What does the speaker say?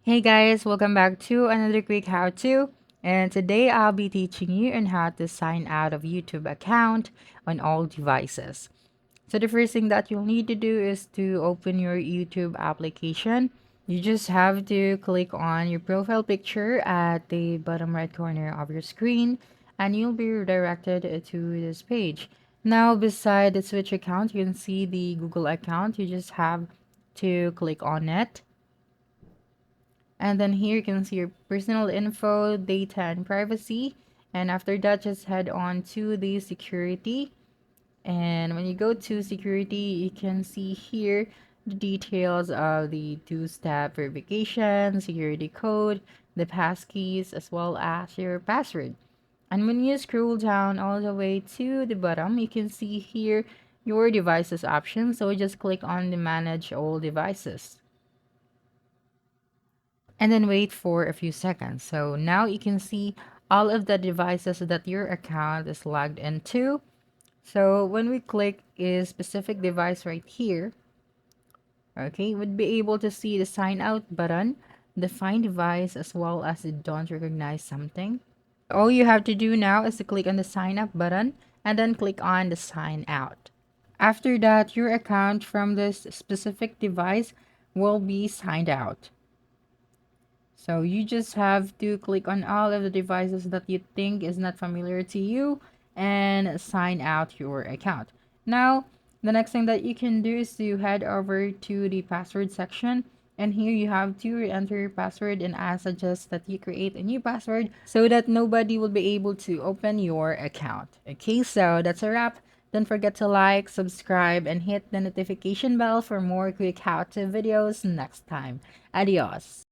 Hey guys, welcome back to another quick how-to. And today I'll be teaching you on how to sign out of YouTube account on all devices. So the first thing that you'll need to do is to open your YouTube application. You just have to click on your profile picture at the bottom right corner of your screen and you'll be redirected to this page. Now beside the Switch account, you can see the Google account. You just have to click on it. And then here you can see your personal info, data, and privacy. And after that, just head on to the security. And when you go to security, you can see here the details of the two-step verification, security code, the passkeys, as well as your password. And when you scroll down all the way to the bottom, you can see here your devices option. So just click on the manage all devices and then wait for a few seconds. So now you can see all of the devices that your account is logged into. So when we click a specific device right here, okay, we'd be able to see the sign out button, the find device, as well as the don't recognize something. All you have to do now is to click on the sign up button and then click on the sign out. After that, your account from this specific device will be signed out. So you just have to click on all of the devices that you think is not familiar to you and sign out your account. Now, the next thing that you can do is to head over to the password section. And here you have to enter your password, and I suggest that you create a new password so that nobody will be able to open your account. Okay, so that's a wrap. Don't forget to like, subscribe, and hit the notification bell for more quick how-to videos next time. Adios.